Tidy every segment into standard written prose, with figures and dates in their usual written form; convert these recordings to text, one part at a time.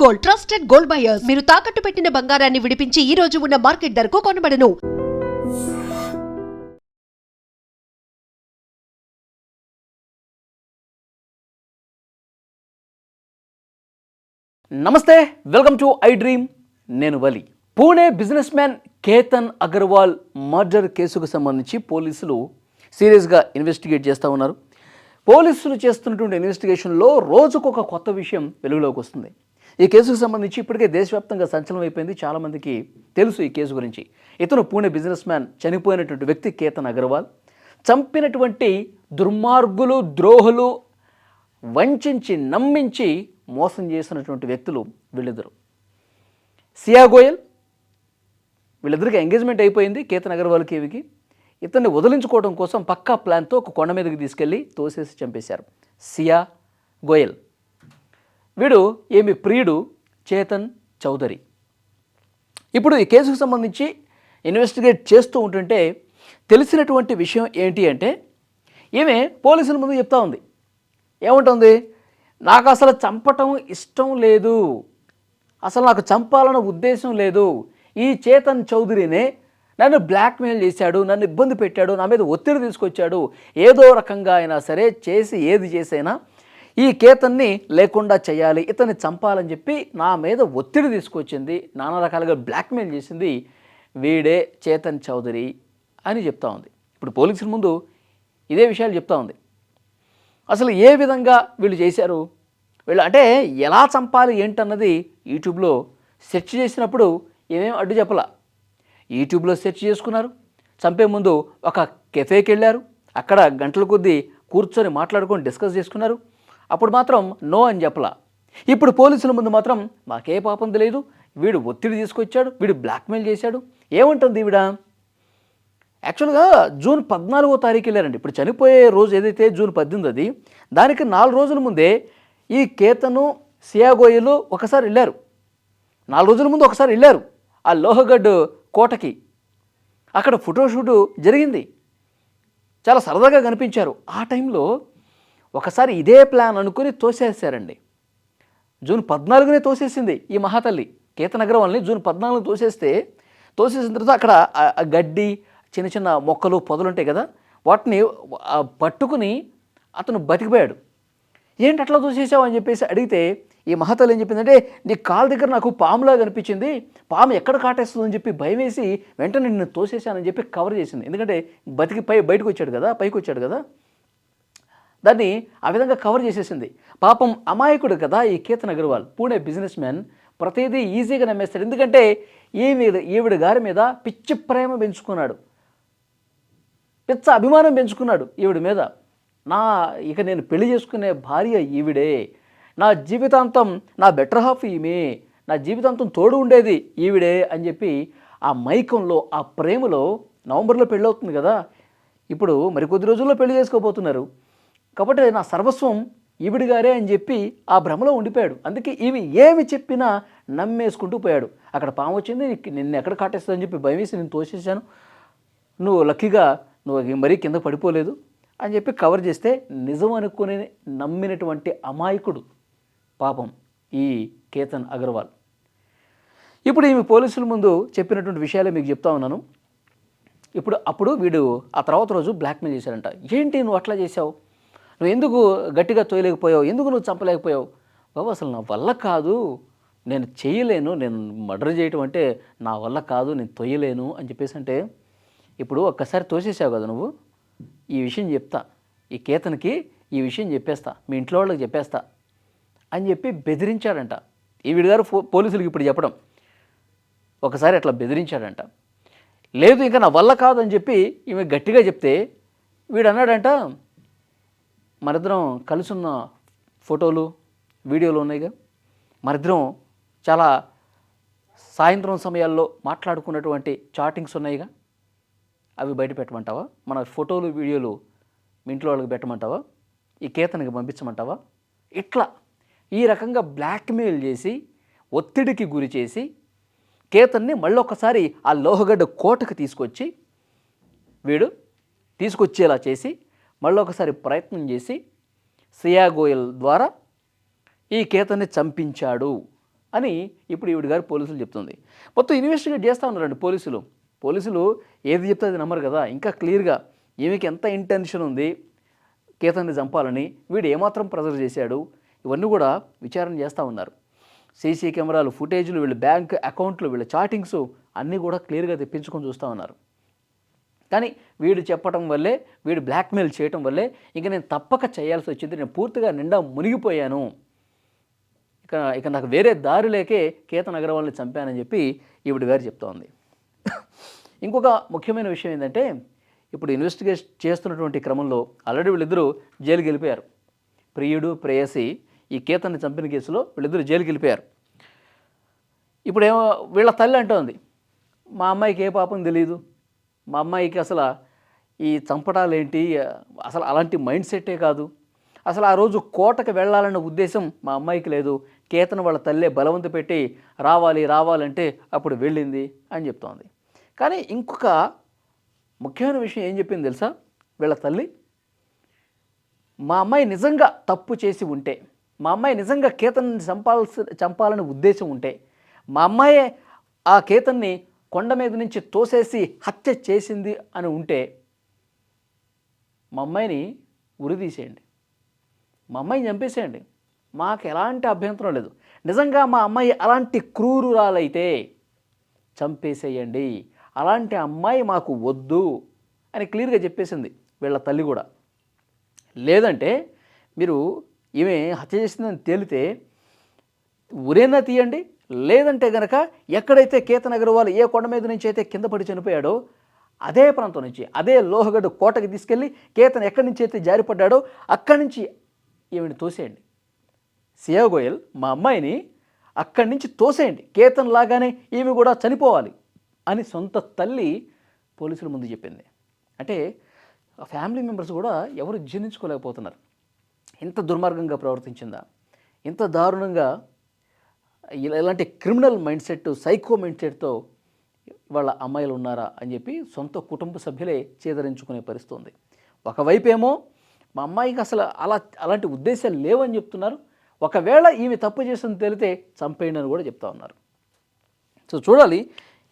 Gold, trusted gold buyers. మీరు తాకట్టు పెట్టిన బంగారాన్ని విడిపించి ఈ రోజు ఉన్న మార్కెట్ ధరకు కొనబడను. నమస్తే, వెల్కమ్ టు ఐ డ్రీమ్. నేను వలి. Pune businessman Ketan Agarwal murder కేసుకు సంబంధించి పోలీసులు సీరియస్గా ఇన్వెస్టిగేట్ చేస్తూ ఉన్నారు. పోలీసులు చేస్తున్నటువంటి ఇన్వెస్టిగేషన్లో రోజుకొక కొత్త విషయం వెలుగులోకి వస్తుంది. ఈ కేసుకు సంబంధించి ఇప్పటికే దేశవ్యాప్తంగా సంచలనం అయిపోయింది. చాలామందికి తెలుసు ఈ కేసు గురించి. ఇతను పూణే బిజినెస్ మ్యాన్, చనిపోయినటువంటి వ్యక్తి కేతన్ అగర్వాల్. చంపినటువంటి దుర్మార్గులు, ద్రోహులు, వంచించి నమ్మించి మోసం చేసినటువంటి వ్యక్తులు వీళ్ళిద్దరు. సియా గోయల్, వీళ్ళిద్దరికి ఎంగేజ్మెంట్ అయిపోయింది. కేతన్ అగర్వాల్కి ఇవికి ఇతన్ని వదిలించుకోవడం కోసం పక్కా ప్లాన్తో ఒక కొండ మీదకి తీసుకెళ్ళి తోసేసి చంపేశారు సియా గోయల్. వీడు ఏమి ప్రియుడు చేతన్ చౌదరి. ఇప్పుడు ఈ కేసుకు సంబంధించి ఇన్వెస్టిగేట్ చేస్తూ ఉంటుంటే తెలిసినటువంటి విషయం ఏంటి అంటే, ఈమె పోలీసుల ముందు చెప్తా ఉంది. ఏముంటుంది? నాకు అసలు చంపటం ఇష్టం లేదు, అసలు నాకు చంపాలన్న ఉద్దేశం లేదు. ఈ చేతన్ చౌదరినే నన్ను బ్లాక్మెయిల్ చేశాడు, నన్ను ఇబ్బంది పెట్టాడు, నా మీద ఒత్తిడి తీసుకొచ్చాడు. ఏదో రకంగా అయినా సరే చేసి ఏది చేసైనా ఈ కేతన్ని లేకుండా చేయాలి, ఇతన్ని చంపాలని చెప్పి నా మీద ఒత్తిడి తీసుకొచ్చింది, నానా రకాలుగా బ్లాక్మెయిల్ చేసింది వీడే చేతన్ చౌదరి అని చెప్తా ఉంది. ఇప్పుడు పోలీసుల ముందు ఇదే విషయాలు చెప్తా ఉంది. అసలు ఏ విధంగా వీళ్ళు చేశారు, వీళ్ళు అంటే ఎలా చంపాలి ఏంటన్నది యూట్యూబ్లో సెర్చ్ చేసినప్పుడు ఏమేమి అడ్డు చెప్పలా. యూట్యూబ్లో సెర్చ్ చేసుకున్నారు. చంపే ముందు ఒక కెఫేకి వెళ్ళారు. అక్కడ గంటల కొద్దీ కూర్చొని మాట్లాడుకొని డిస్కస్ చేసుకున్నారు. అప్పుడు మాత్రం నో అని చెప్పలా. ఇప్పుడు పోలీసుల ముందు మాత్రం మాకే పాపం తెలియదు, వీడు ఒత్తిడి తీసుకొచ్చాడు, వీడు బ్లాక్మెయిల్ చేశాడు. ఏమంటుంది ఈవిడ? యాక్చువల్గా జూన్ 14వ తారీఖు వెళ్ళారండి. ఇప్పుడు చనిపోయే రోజు ఏదైతే జూన్ 18 అది, దానికి 4 రోజుల ముందే ఈ కేతను, సియా గోయలు ఒకసారి వెళ్ళారు. 4 రోజుల ముందు ఒకసారి వెళ్ళారు ఆ లోహగఢ్ కోటకి. అక్కడ ఫోటోషూటు జరిగింది, చాలా సరదాగా కనిపించారు. ఆ టైంలో ఒకసారి ఇదే ప్లాన్ అనుకుని తోసేసారండి. జూన్ 14నే తోసేసింది ఈ మహాతల్లి. కేతన్ అగర్వాల్ని జూన్ 14 తోసేసిన తర్వాత అక్కడ గడ్డి, చిన్న చిన్న మొక్కలు, పొదలు ఉంటాయి కదా, వాటిని పట్టుకుని అతను బతికిపోయాడు. ఏంటి అట్లా తోసేసావు అని చెప్పేసి అడిగితే ఈ మహాతల్లి ఏం చెప్పిందంటే, నీ కాలు దగ్గర నాకు పాములా కనిపించింది, పాము ఎక్కడ కాటేస్తుందని చెప్పి భయం వేసి వెంటనే నిన్ను తోసేసానని చెప్పి కవర్ చేసింది. ఎందుకంటే బతికి బయటకు వచ్చాడు కదా, పైకి వచ్చాడు కదా, దాన్ని ఆ విధంగా కవర్ చేసేసింది. పాపం అమాయకుడు కదా ఈ కేతన్ అగర్వాల్, పూణే బిజినెస్ మ్యాన్. ప్రతిదీ ఈజీగా నమ్మేస్తాడు. ఎందుకంటే ఈవిడ గారి మీద పిచ్చి ప్రేమ పెంచుకున్నాడు, పిచ్చ అభిమానం పెంచుకున్నాడు ఈవిడ మీద. ఇక నేను పెళ్లి చేసుకునే భార్య ఈవిడే, నా జీవితాంతం నా బెటర్ హాఫ్ ఈమె, నా జీవితాంతం తోడు ఉండేది ఈవిడే అని చెప్పి ఆ మైకంలో, ఆ ప్రేమలో, నవంబర్లో పెళ్ళి అవుతుంది కదా, ఇప్పుడు మరికొద్ది రోజుల్లో పెళ్లి చేసుకోబోతున్నారు కాబట్టి నా సర్వస్వం ఈవిడి గారే అని చెప్పి ఆ భ్రమలో ఉండిపోయాడు. అందుకే ఈమె ఏమి చెప్పినా నమ్మేసుకుంటూ పోయాడు. అక్కడ పాము వచ్చింది, నిన్ను ఎక్కడ కాటేస్తుందని చెప్పి భయం వేసి నేను తోసేసాను, నువ్వు లక్కీగా నువ్వు మరీ కింద పడిపోలేదు అని చెప్పి కవర్ చేస్తే నిజం అనుకుని నమ్మినటువంటి అమాయకుడు పాపం ఈ కేతన్ అగర్వాల్. ఇప్పుడు ఈమె పోలీసుల ముందు చెప్పినటువంటి విషయాలే మీకు చెప్తా ఉన్నాను. అప్పుడు వీడు ఆ తర్వాత రోజు బ్లాక్మెయిల్ చేశాడంట. ఏంటి నువ్వు అట్లా చేసావు, నువ్వు ఎందుకు గట్టిగా తోయలేకపోయావు, ఎందుకు నువ్వు చంపలేకపోయావు? బాబు అసలు నా వల్ల కాదు, నేను చేయలేను, నేను మర్డర్ చేయటం అంటే నా వల్ల కాదు, నేను తొయ్యలేను అని చెప్పేసి అంటే, ఇప్పుడు ఒక్కసారి తోసేసావు కదా నువ్వు, ఈ విషయం చెప్తా, ఈ కేతన్కి ఈ విషయం చెప్పేస్తా, మీ ఇంట్లో వాళ్ళకి చెప్పేస్తా అని చెప్పి బెదిరించాడంట. ఈ వీడిగారు పోలీసులకు ఇప్పుడు చెప్పడం, ఒకసారి అట్లా బెదిరించాడంట. లేదు ఇంకా నా వల్ల కాదని చెప్పి ఈమె గట్టిగా చెప్తే వీడు అన్నాడంట, మరిద్దరం కలుసున్న ఫోటోలు, వీడియోలు ఉన్నాయిగా, మరిద్దరం చాలా సాయంత్రం సమయాల్లో మాట్లాడుకున్నటువంటి చాటింగ్స్ ఉన్నాయిగా, అవి బయట పెట్టమంటావా? మన ఫోటోలు, వీడియోలు మీ ఇంట్లో వాళ్ళకి పెట్టమంటావా? ఈ కేతన్కి పంపించమంటావా? ఇట్లా ఈ రకంగా బ్లాక్మెయిల్ చేసి, ఒత్తిడికి గురి చేసి కేతన్ని మళ్ళొకసారి ఆ లోహగడ్డ కోటకు తీసుకొచ్చేలా చేసి మళ్ళొకసారి ప్రయత్నం చేసి సియా గోయల్ ద్వారా ఈ కేతన్ని చంపించాడు అని ఇప్పుడు ఈవిడ గారు పోలీసులు చెప్తుంది. మొత్తం ఇన్వెస్టిగేట్ చేస్తూ ఉన్నారండి పోలీసులు ఏది చెప్తే అది నమ్మరు కదా. ఇంకా క్లియర్గా ఈమెకి ఎంత ఇంటెన్షన్ ఉంది కేతన్ని చంపాలని, వీడు ఏమాత్రం ప్రెజర్ చేశాడు, ఇవన్నీ కూడా విచారణ చేస్తూ ఉన్నారు. సీసీ కెమెరాలు, ఫుటేజ్లు, వీళ్ళ బ్యాంక్ అకౌంట్లు, వీళ్ళ చాటింగ్స్ అన్నీ కూడా క్లియర్గా తెప్పించుకొని చూస్తూ ఉన్నారు. కానీ వీడు చెప్పడం వల్లే, వీడు బ్లాక్మెయిల్ చేయటం వల్లే ఇక నేను తప్పక చేయాల్సి వచ్చింది, నేను పూర్తిగా నిండా మునిగిపోయాను, ఇక నాకు వేరే దారి లేకే కేతన్ అగర్వాల్ని చంపానని చెప్పి ఈవిడ గారు చెప్తా ఉంది. ఇంకొక ముఖ్యమైన విషయం ఏంటంటే, ఇప్పుడు ఇన్వెస్టిగేట్ చేస్తున్నటువంటి క్రమంలో ఆల్రెడీ వీళ్ళిద్దరూ జైలుకి వెళ్ళిపోయారు. ప్రియుడు, ప్రేయసి ఈ కేతన్ని చంపిన కేసులో వీళ్ళిద్దరూ జైలుకి వెళ్ళిపోయారు. ఇప్పుడు ఏమో వీళ్ళ తల్లి అంటోంది, మా అమ్మాయికి ఏ పాపం తెలియదు, మా అమ్మాయికి అసలు ఈ చంపటాలేంటి, అసలు అలాంటి మైండ్ సెట్టే కాదు, అసలు ఆ రోజు కోటకు వెళ్ళాలన్న ఉద్దేశం మా అమ్మాయికి లేదు, కేతన్ వాళ్ళ తల్లే బలవంత పెట్టి రావాలంటే అప్పుడు వెళ్ళింది అని చెప్తోంది. కానీ ఇంకొక ముఖ్యమైన విషయం ఏం చెప్పింది తెలుసా వీళ్ళ తల్లి? మా అమ్మాయి నిజంగా తప్పు చేసి ఉంటే, మా అమ్మాయి నిజంగా కేతన్ని చంపాలని ఉద్దేశం ఉంటే, మా అమ్మాయే ఆ కేతన్ని కొండ మీద నుంచి తోసేసి హత్య చేసింది అని ఉంటే మా అమ్మాయిని ఉరిదీసేయండి, మా అమ్మాయిని చంపేసేయండి, మాకు ఎలాంటి అభ్యంతరం లేదు. నిజంగా మా అమ్మాయి అలాంటి క్రూరురాలైతే చంపేసేయండి, అలాంటి అమ్మాయి మాకు వద్దు అని క్లియర్గా చెప్పేసింది వీళ్ళ తల్లి కూడా. లేదంటే మీరు ఈమె హత్య చేసిందని తేలితే ఉరేనా తీయండి, లేదంటే గనక ఎక్కడైతే కేతన్ అగర్వాల్ ఏ కొండ మీద నుంచి అయితే కింద పడి చనిపోయాడో అదే ప్రాంతం నుంచి, అదే లోహగడ్డ కోటకి తీసుకెళ్ళి కేతన్ ఎక్కడి నుంచి అయితే జారిపడ్డాడో అక్కడి నుంచి ఈమెను తోసేయండి. సియా గోయల్ మా అమ్మాయిని అక్కడి నుంచి తోసేయండి, కేతన్ లాగానే ఈమె కూడా చనిపోవాలి అని సొంత తల్లి పోలీసుల ముందు చెప్పింది. అంటే ఫ్యామిలీ మెంబర్స్ కూడా ఎవరు జీర్ణించుకోలేకపోతున్నారు. ఇంత దుర్మార్గంగా ప్రవర్తించిందా, ఇంత దారుణంగా ఇలాంటి criminal mindset, psycho mind సెట్తో వాళ్ళ అమ్మాయిలు ఉన్నారా అని చెప్పి సొంత కుటుంబ సభ్యులే చేదరించుకునే పరిస్థితి ఉంది. ఒకవైపేమో మా అమ్మాయికి అసలు అలాంటి ఉద్దేశాలు లేవని చెప్తున్నారు, ఒకవేళ ఈమె తప్పు చేసింది తెలితే చంపేయండి అని కూడా చెప్తా ఉన్నారు. సో చూడాలి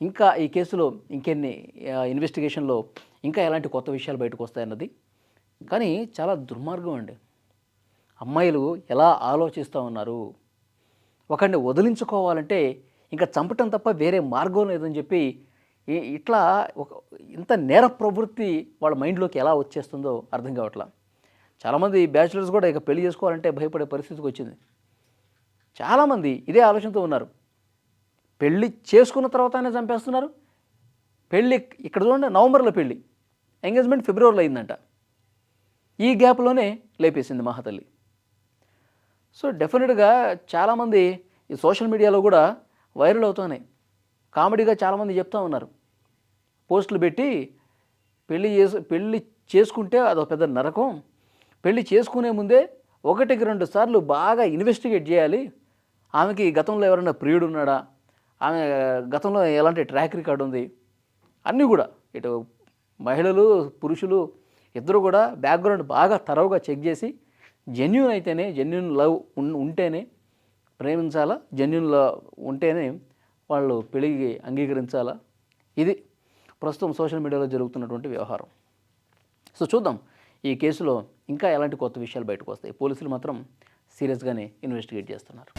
ఇంకా ఈ కేసులో ఇంకెన్ని ఇన్వెస్టిగేషన్లో ఇంకా ఎలాంటి కొత్త విషయాలు బయటకు వస్తాయన్నది. కానీ చాలా దుర్మార్గం అండి, అమ్మాయిలు ఎలా ఆలోచిస్తూ ఉన్నారు. ఒకరిని వదిలించుకోవాలంటే ఇంకా చంపటం తప్ప వేరే మార్గం లేదని చెప్పి ఇట్లా ఇంత నేర ప్రవృత్తి వాళ్ళ మైండ్లోకి ఎలా వచ్చేస్తుందో అర్థం కావట్లా. చాలామంది బ్యాచులర్స్ కూడా ఇక పెళ్లి చేసుకోవాలంటే భయపడే పరిస్థితికి వచ్చింది. చాలామంది ఇదే ఆలోచనతో ఉన్నారు. పెళ్ళి చేసుకున్న తర్వాతనే చంపేస్తున్నారు. పెళ్ళి ఇక్కడ చూడండి, నవంబర్లో పెళ్ళి, ఎంగేజ్మెంట్ ఫిబ్రవరిలో అయిందంట. ఈ గ్యాప్లోనే లేపేసింది మహాతల్లి. సో డెఫినెట్గా చాలామంది ఈ సోషల్ మీడియాలో కూడా వైరల్ అవుతున్నాయి. కామెడీగా చాలామంది చెప్తూ ఉన్నారు, పోస్టులు పెట్టి పెళ్ళి చేసుకుంటే అదొక పెద్ద నరకం, పెళ్ళి చేసుకునే ముందే 1-2 సార్లు బాగా ఇన్వెస్టిగేట్ చేయాలి, ఆమెకి గతంలో ఎవరైనా ప్రియుడు ఉన్నాడా, ఆమె గతంలో ఎలాంటి ట్రాక్ రికార్డు ఉంది, అన్నీ కూడా ఇటు మహిళలు పురుషులు ఇద్దరు కూడా బ్యాక్గ్రౌండ్ బాగా తరవుగా చెక్ చేసి జెన్యూన్ అయితేనే, జెన్యూన్ లవ్ ఉంటేనే ప్రేమించాలా, జెన్యూన్ లవ్ ఉంటేనే వాళ్ళు పెళ్ళికి అంగీకరించాలా. ఇది ప్రస్తుతం సోషల్ మీడియాలో జరుగుతున్నటువంటి వ్యవహారం. సో చూద్దాం ఈ కేసులో ఇంకా ఎలాంటి కొత్త విషయాలు బయటకు వస్తాయి. పోలీసులు మాత్రం సీరియస్గానే ఇన్వెస్టిగేట్ చేస్తున్నారు.